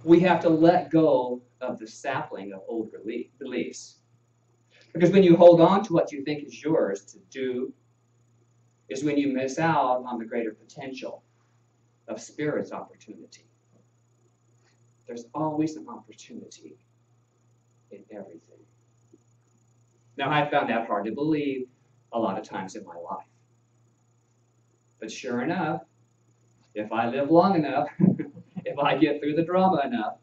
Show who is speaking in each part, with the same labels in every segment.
Speaker 1: We have to let go of the sapling of old beliefs. Because when you hold on to what you think is yours to do, is when you miss out on the greater potential of Spirit's opportunity. There's always an opportunity in everything. Now, I found that hard to believe a lot of times in my life. But sure enough, if I live long enough, if I get through the drama enough,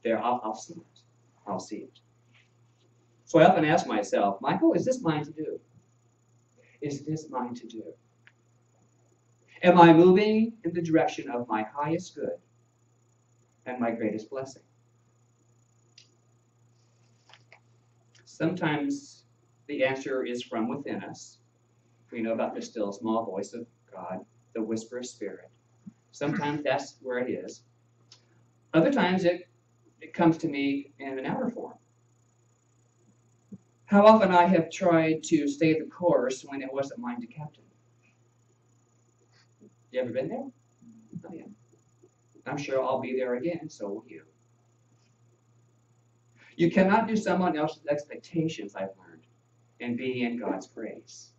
Speaker 1: I'll see it. I'll see it. So I often ask myself, Michael, is this mine to do? Is this mine to do? Am I moving in the direction of my highest good and my greatest blessing? Sometimes the answer is from within us. We know about the still small voice of God, the whisper of Spirit. Sometimes that's where it is. Other times it comes to me in an outer form. How often I have tried to stay the course when it wasn't mine to captain. You ever been there? Oh, yeah. I'm sure I'll be there again, so will you. You cannot do someone else's expectations, I've learned, and be in God's grace.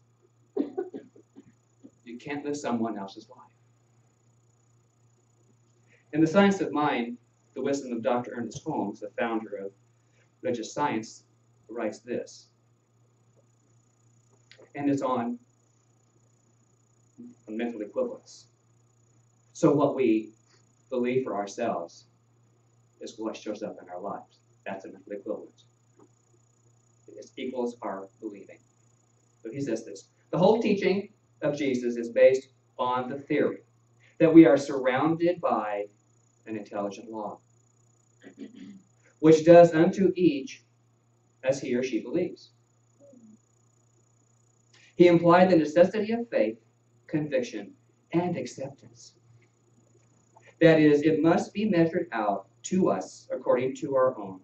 Speaker 1: You can't live someone else's life. In The Science of Mind, the wisdom of Dr. Ernest Holmes, the founder of religious science, writes this. And it's on mental equivalence. So what we believe for ourselves is what shows up in our lives. That's a mental equivalent. It equals our believing. So he says this. The whole teaching of Jesus is based on the theory that we are surrounded by an intelligent law, which does unto each as he or she believes. He implied the necessity of faith, conviction, and acceptance. That is, it must be measured out to us according to our own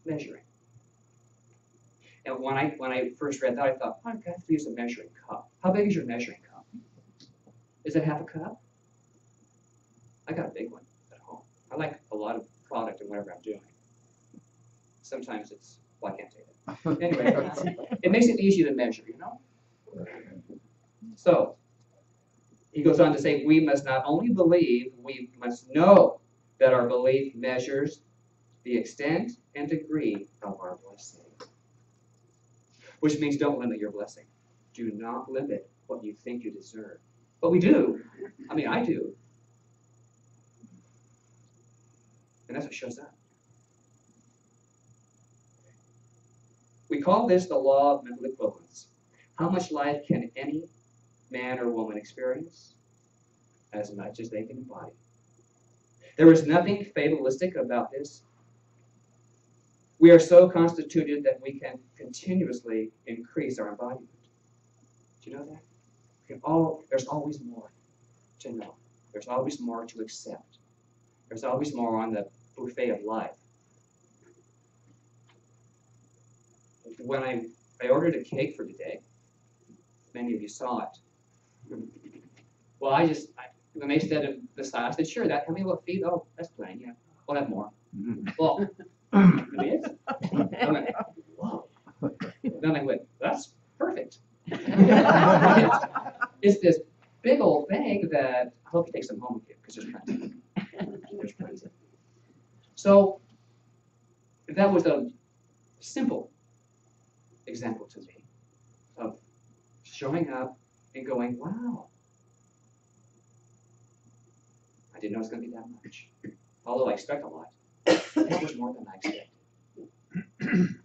Speaker 1: measuring. And when I first read that, I thought, I have to use a measuring cup. How big is your measuring cup? Is it half a cup? I got a big one at home. I like a lot of product in whatever I'm doing. Sometimes it's, well, I can't take it. Anyway, it makes it easy to measure, you know? So, he goes on to say, we must not only believe, we must know that our belief measures the extent and degree of our blessing. Which means don't limit your blessing. Do not limit what you think you deserve. But we do. I mean, I do. And that's what shows up. We call this the law of mental equivalence. How much life can any man or woman experience? As much as they can embody. There is nothing fatalistic about this. We are so constituted that we can continuously increase our embodiment. Do you know that? There's always more to know. There's always more to accept. There's always more on the buffet of life. When I ordered a cake for today, many of you saw it. Well, when they said the size, I said, sure, how many will feed? Oh, that's plain, yeah. We'll have more. Well, it is. I went, whoa. Then I went, that's perfect. It's this big old thing that I hope you take some home with you, because there's plenty. There's plenty. So that was a simple example to me of showing up and going, wow. I didn't know it was going to be that much. Although I expect a lot. That was more than I expected. It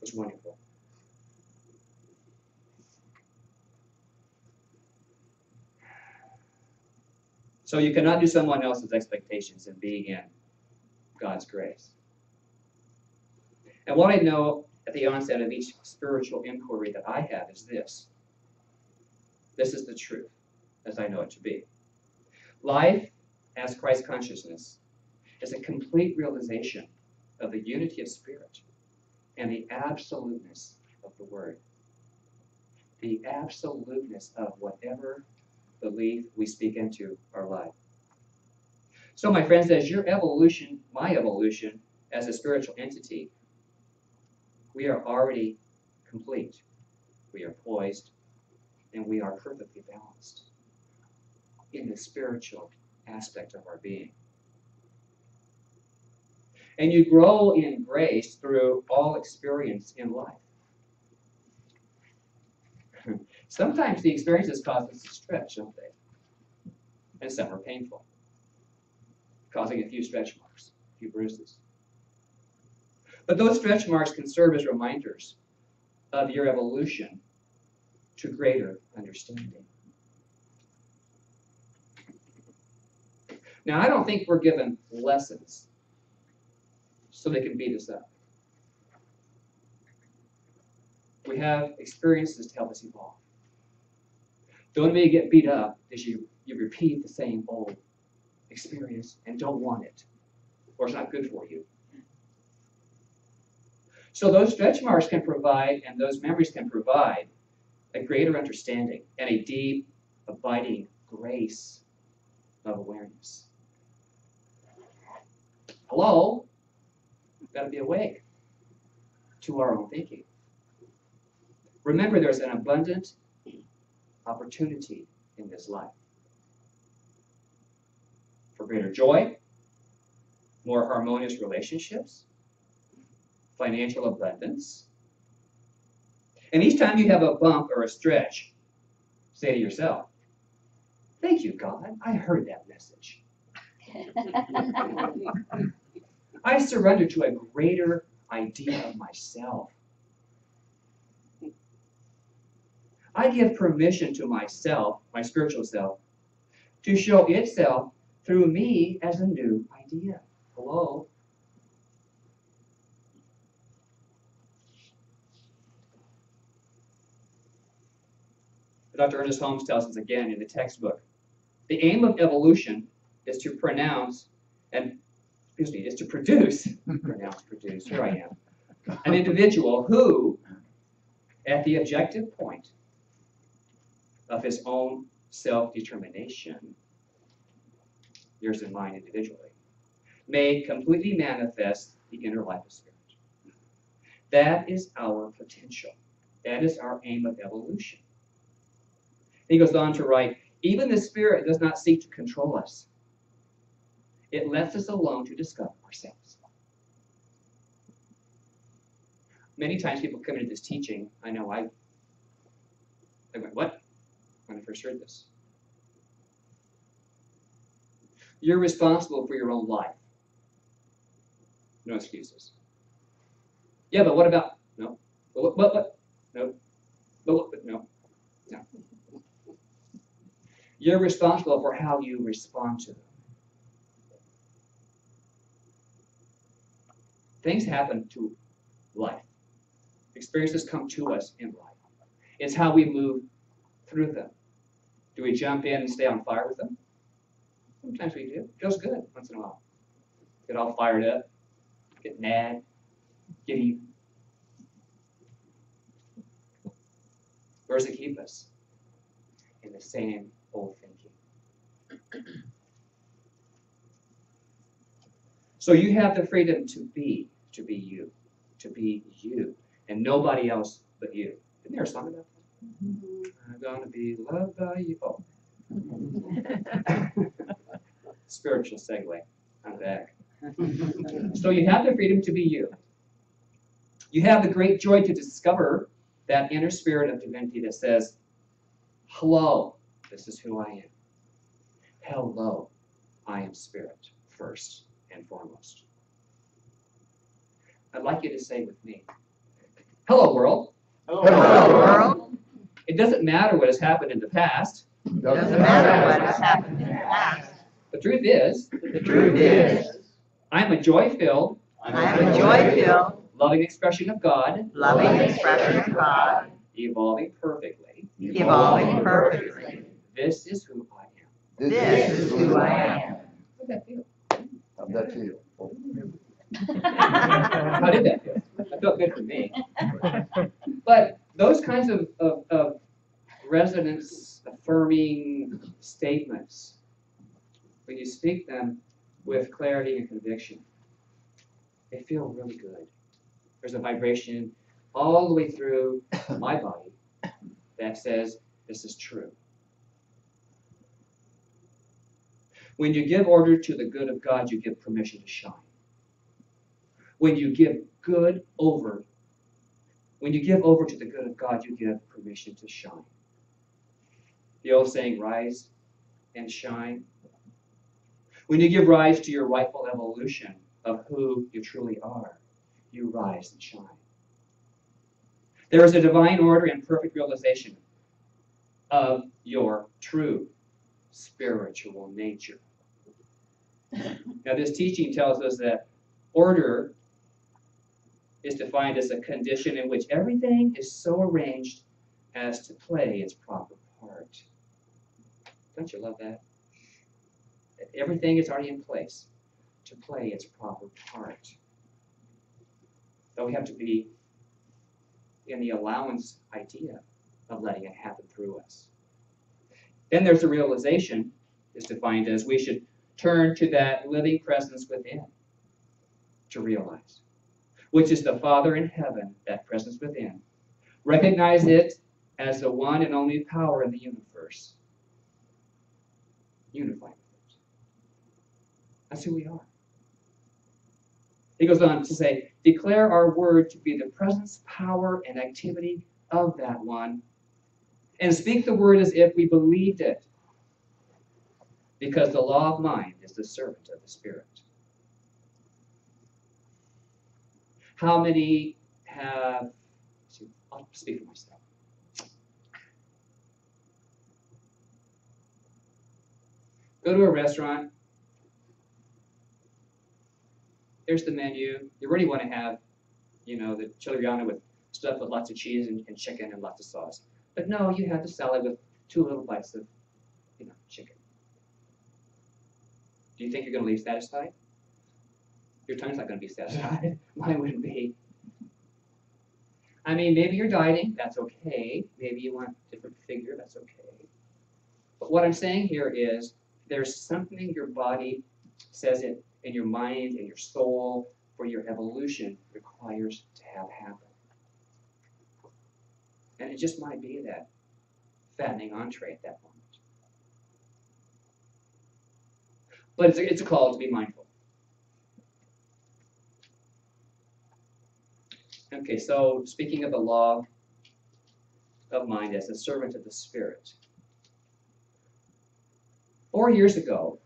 Speaker 1: was wonderful. So you cannot do someone else's expectations and be in God's grace. And what I know at the onset of each spiritual inquiry that I have is this. This is the truth, as I know it to be. Life as Christ consciousness is a complete realization of the unity of spirit and the absoluteness of the word. The absoluteness of whatever belief we speak into our life. So, my friends, as your evolution, my evolution, as a spiritual entity, we are already complete. We are poised, and we are perfectly balanced in the spiritual aspect of our being. And you grow in grace through all experience in life. Sometimes the experiences cause us to stretch, don't they? And some are painful, causing a few stretch marks, a few bruises. But those stretch marks can serve as reminders of your evolution to greater understanding. Now, I don't think we're given lessons so they can beat us up. We have experiences to help us evolve. The only way you get beat up is you repeat the same old experience and don't want it, or it's not good for you. So those stretch marks can provide, and those memories can provide, a greater understanding and a deep, abiding grace of awareness. Hello? We've got to be awake to our own thinking. Remember, there's an abundant opportunity in this life for greater joy, more harmonious relationships, financial abundance. And each time you have a bump or a stretch, say to yourself, "Thank you, God, I heard that message. I surrender to a greater idea of myself. I give permission to myself, my spiritual self, to show itself through me as a new idea." Hello? Dr. Ernest Holmes tells us again in the textbook, the aim of evolution is to produce, here I am, an individual who, at the objective point of his own self-determination, yours and mine individually, may completely manifest the inner life of spirit. That is our potential. That is our aim of evolution. He goes on to write, even the spirit does not seek to control us. It lets us alone to discover ourselves. Many times people come into this teaching, I know I went, what? When I first heard this. You're responsible for your own life. No excuses. Yeah, but what about? No. But what? No. But what? No. No. You're responsible for how you respond to them. Things happen to life. Experiences come to us in life. It's how we move through them. Do we jump in and stay on fire with them? Sometimes we do. It feels good once in a while. Get all fired up, get mad, get even. Where does it keep us? In the same old thinking. So you have the freedom to be you, and nobody else but you. Isn't there a song about that? I'm gonna be loved by you. Oh. Spiritual segue. I'm back. So you have the freedom to be you. You have the great joy to discover that inner spirit of divinity that says, hello, this is who I am. Hello, I am spirit, first and foremost. I'd like you to say with me, hello, world.
Speaker 2: Hello, world.
Speaker 1: It doesn't matter what has happened in the past.
Speaker 2: It doesn't matter what has happened in the past.
Speaker 1: The truth is, I'm a joy-filled, loving expression of God, evolving perfectly. This is who I am. How'd that feel? How did that feel? That felt good for me. But those kinds of resonance affirming statements, when you speak them, clarity and conviction. They feel really good. There's a vibration all the way through my body that says this is true. When you give order to the good of God, you give permission to shine. When you give over to the good of God, you give permission to shine. The old saying, rise and shine. When you give rise to your rightful evolution of who you truly are, you rise and shine. There is a divine order and perfect realization of your true spiritual nature. Now, this teaching tells us that order is defined as a condition in which everything is so arranged as to play its proper part. Don't you love that? That everything is already in place to play its proper part. Though we have to be in the allowance idea of letting it happen through us. Then there's the realization, is defined as we should turn to that living presence within to realize, which is the Father in heaven, that presence within. Recognize it as the one and only power in the universe. Unified with it. That's who we are. He goes on to say, declare our word to be the presence, power, and activity of that one, and speak the word as if we believed it, because the law of mind is the servant of the Spirit. How many have, I'll speak for myself. Go to a restaurant. Here's the menu. You really want to have, the chiliano with stuff with lots of cheese and chicken and lots of sauce. But no, you have the salad with 2 little bites of, chicken. Do you think you're going to leave satisfied? Your tongue's not going to be satisfied. Mine wouldn't be. I mean, maybe you're dieting. That's okay. Maybe you want a different figure. That's okay. But what I'm saying here is there's something your body says it in your mind and your soul for your evolution requires to have happen. And it just might be that fattening entree at that moment. But it's a call to be mindful. Okay, so speaking of the law of mind as a servant of the Spirit. 4 years ago,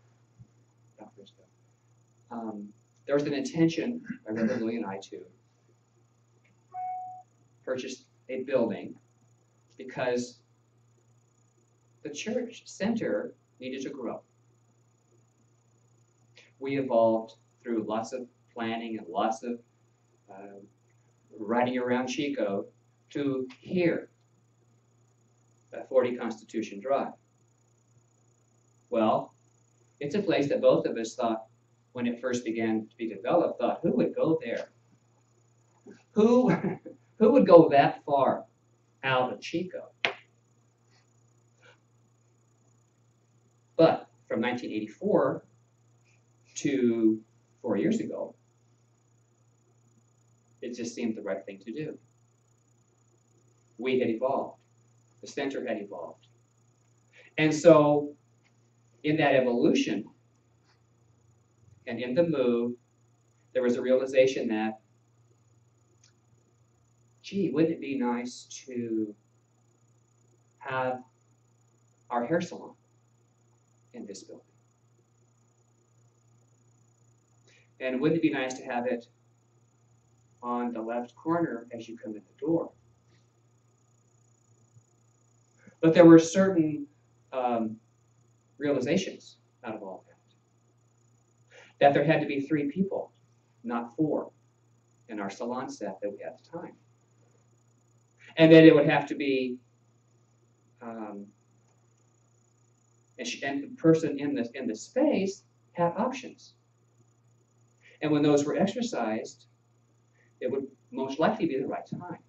Speaker 1: there was an intention by Rev Louie and I to purchase a building because the church center needed to grow. We evolved through lots of planning and lots of riding around Chico to here, at 40 Constitution Drive. Well, it's a place that both of us thought, when it first began to be developed, thought, who would go there? Who would go that far out of Chico? But from 1984 to 4 years ago, it just seemed the right thing to do. We had evolved. The center had evolved. And so, in that evolution, and in the move, there was a realization that, gee, wouldn't it be nice to have our hair salon in this building? And wouldn't it be nice to have it on the left corner as you come in the door? But there were certain realizations out of all that. That there had to be 3 people, not 4, in our salon staff that we had at the time. And that it would have to be, and the person in the space had options. And when those were exercised, it would most likely be the right time.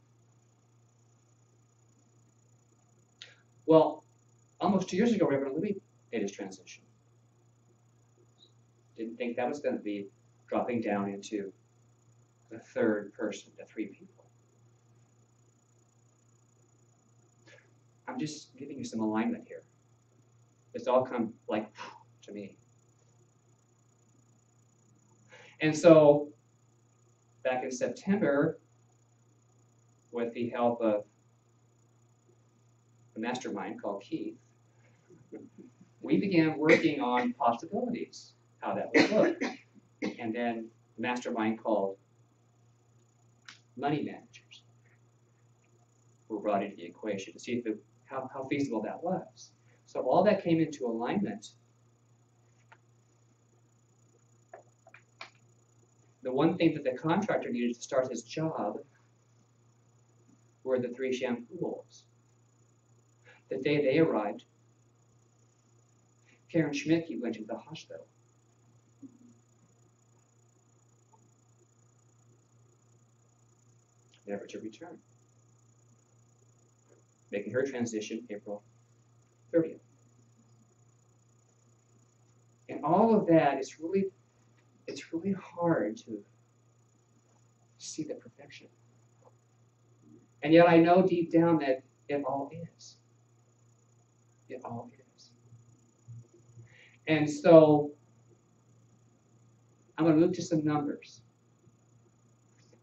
Speaker 1: Well, almost 2 years ago, Reverend Louie made his transition. Didn't think that was going to be dropping down into the third person, the three people. I'm just giving you some alignment here. It's all come like to me. And so, back in September, with the help of a mastermind called Keith, we began working on possibilities, how that would look. And then a mastermind called money managers were brought into the equation to see if how feasible that was. So all that came into alignment. The one thing that the contractor needed to start his job were the 3 shampoo bowls. The day they arrived, Karen Schmidtke went to the hospital. Never to return. Making her transition April 30th. And all of that is really, it's really hard to see the perfection. And yet I know deep down that it all is. It all is. And so I'm going to move to some numbers.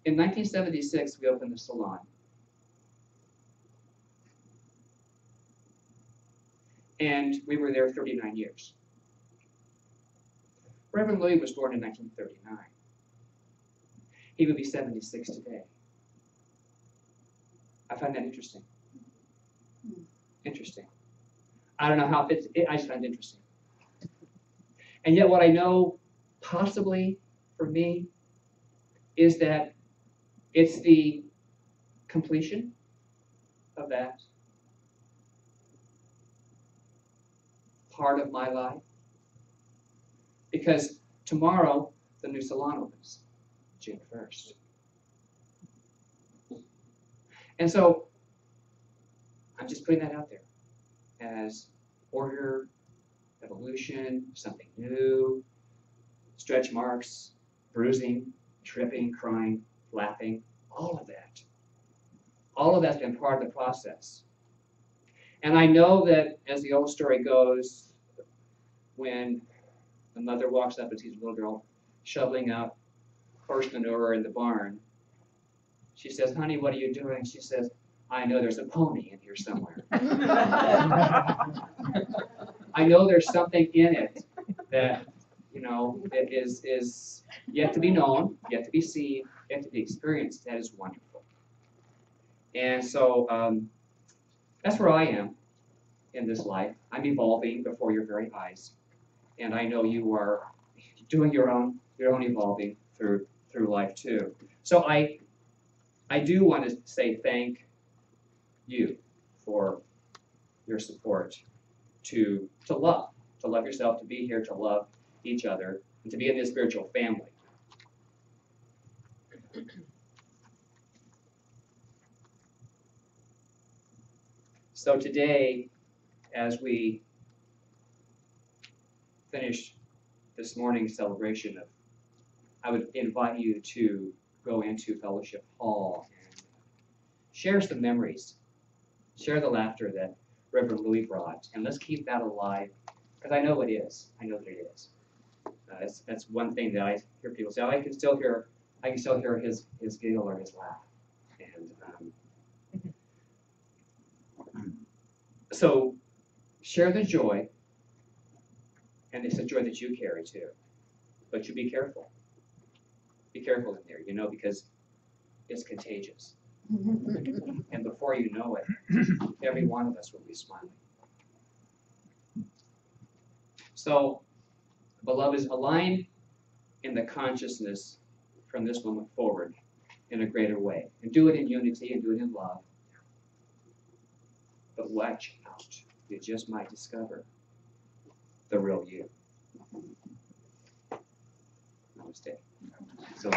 Speaker 1: In 1976, we opened the salon. And we were there 39 years. Reverend Louis was born in 1939. He would be 76 today. I find that interesting. Interesting. I don't know how it fits. I just find it interesting. And yet what I know possibly for me is that it's the completion of that part of my life. Because tomorrow, the new salon opens, June 1st. And so, I'm just putting that out there as order, evolution, something new, stretch marks, bruising, tripping, crying, laughing, all of that. All of that's been part of the process. And I know that, as the old story goes, when the mother walks up and sees a little girl shoveling out horse manure in the barn, she says, "Honey, what are you doing?" She says, "I know there's a pony in here somewhere." I know there's something in it that, that is yet to be known, yet to be seen, yet to be experienced. That is wonderful. And so that's where I am in this life. I'm evolving before your very eyes. And I know you are doing your own evolving through life too. So I do want to say thank you for your support to love yourself, to be here, to love each other, and to be in this spiritual family. So today, as we finish this morning's celebration I would invite you to go into Fellowship Hall and share some memories, share the laughter that Reverend Louis brought, and let's keep that alive, because I know it is. I know that it is. That's one thing that I hear people say. I can still hear his giggle or his laugh, and so share the joy, and it's a joy that you carry too. But you be careful. Be careful in there, because it's contagious. And before you know it, every one of us will be smiling. So, beloveds, align in the consciousness from this moment forward in a greater way. And do it in unity and do it in love. But watch out. You just might discover the real you. Namaste. So